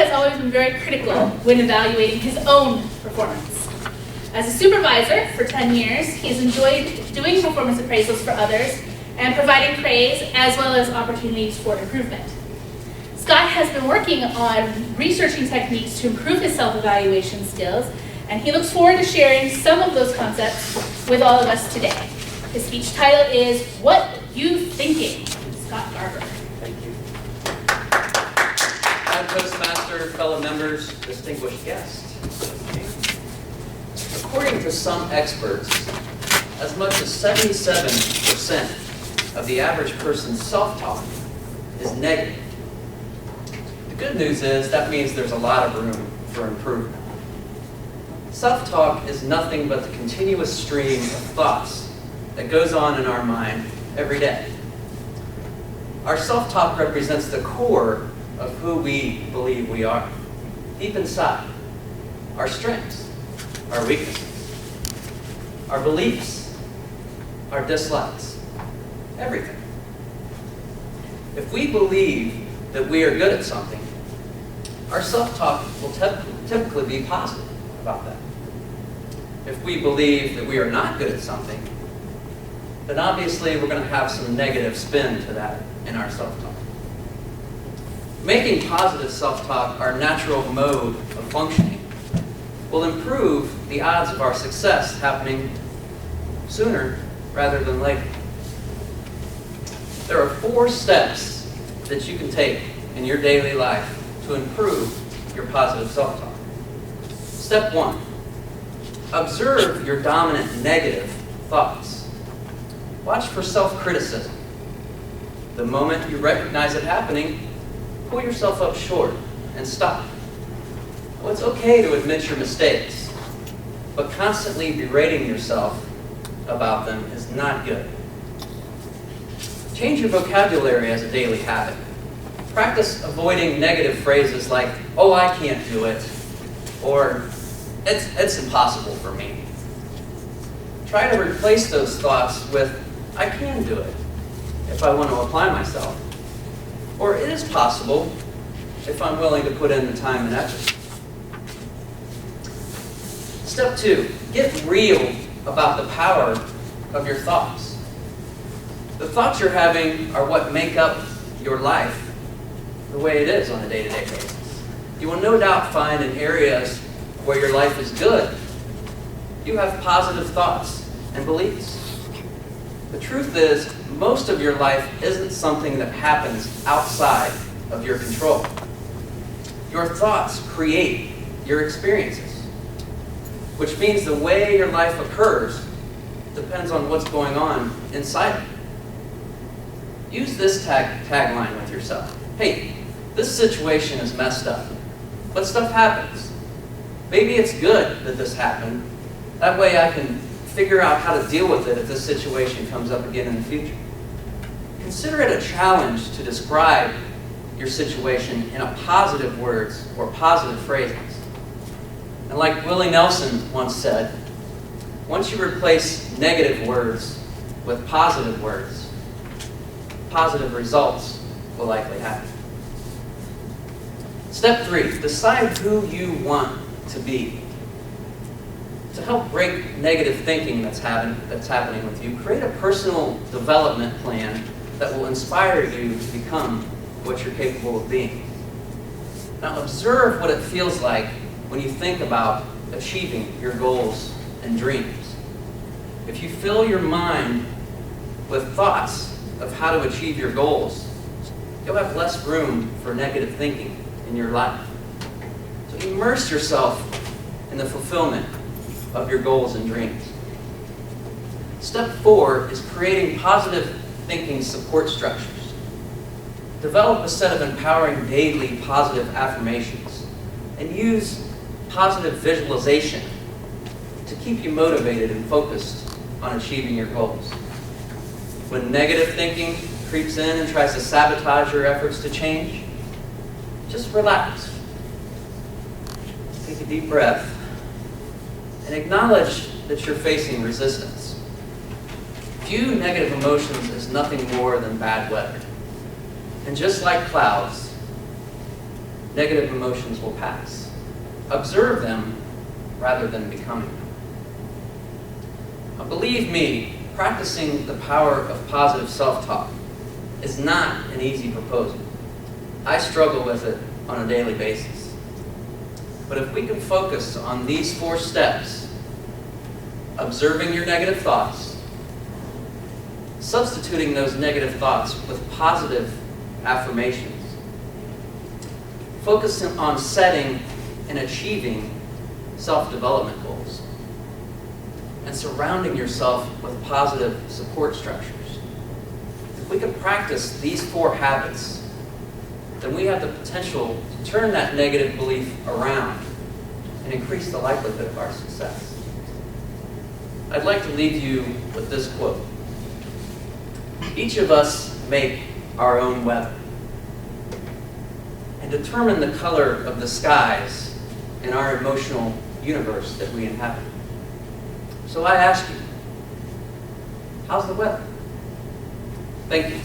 has always been very critical when evaluating his own performance. As a supervisor for 10 years, he has enjoyed doing performance appraisals for others and providing praise as well as opportunities for improvement. Scott has been working on researching techniques to improve his self-evaluation skills, and he looks forward to sharing some of those concepts with all of us today. His speech title is What You Thinking? Scott Garber. Thank you. I'm Toastmaster, fellow members, distinguished guests. According to some experts, as much as 77% of the average person's self-talk is negative. The good news is that means there's a lot of room for improvement. Self-talk is nothing but the continuous stream of thoughts that goes on in our mind every day. Our self-talk represents the core of who we believe we are. Deep inside, our strengths, our weaknesses, our beliefs, our dislikes, everything. If we believe that we are good at something, our self-talk will typically be positive about that. If we believe that we are not good at something, then obviously we're going to have some negative spin to that in our self-talk. Making positive self-talk our natural mode of functioning will improve the odds of our success happening sooner rather than later. There are 4 steps that you can take in your daily life to improve your positive self-talk. Step 1, observe your dominant negative thoughts. Watch for self-criticism. The moment you recognize it happening, pull yourself up short and stop. Well, it's okay to admit your mistakes, but constantly berating yourself about them is not good. Change your vocabulary as a daily habit. Practice avoiding negative phrases like, oh, I can't do it, or it's impossible for me. Try to replace those thoughts with, I can do it if I want to apply myself, or it is possible if I'm willing to put in the time and effort. Step 2, get real about the power of your thoughts. The thoughts you're having are what make up your life the way it is on a day-to-day basis. You will no doubt find in areas where your life is good, you have positive thoughts and beliefs. The truth is, most of your life isn't something that happens outside of your control. Your thoughts create your experiences, which means the way your life occurs depends on what's going on inside it. Use this tagline with yourself. Hey, this situation is messed up, but stuff happens. Maybe it's good that this happened. That way I can figure out how to deal with it if this situation comes up again in the future. Consider it a challenge to describe your situation in a positive words or positive phrases. And like Willie Nelson once said, once you replace negative words with positive words, positive results will likely happen. Step 3, decide who you want to be. To help break negative thinking that's happening with you, create a personal development plan that will inspire you to become what you're capable of being. Now observe what it feels like when you think about achieving your goals and dreams. If you fill your mind with thoughts of how to achieve your goals, you'll have less room for negative thinking in your life. So immerse yourself in the fulfillment of your goals and dreams. Step 4 is creating positive thinking support structures. Develop a set of empowering daily positive affirmations and use positive visualization to keep you motivated and focused on achieving your goals. When negative thinking creeps in and tries to sabotage your efforts to change, just relax. Take a deep breath and acknowledge that you're facing resistance. View negative emotions as nothing more than bad weather. And just like clouds, negative emotions will pass. Observe them rather than becoming them. Now, believe me, practicing the power of positive self-talk is not an easy proposal. I struggle with it on a daily basis. But if we can focus on these 4 steps, observing your negative thoughts, substituting those negative thoughts with positive affirmations, focusing on setting and achieving self-development goals, and surrounding yourself with positive support structures. If we can practice these 4 habits, then we have the potential to turn that negative belief around and increase the likelihood of our success. I'd like to leave you with this quote. Each of us make our own weather and determine the color of the skies in our emotional universe that we inhabit. So I ask you, how's the weather? Thank you.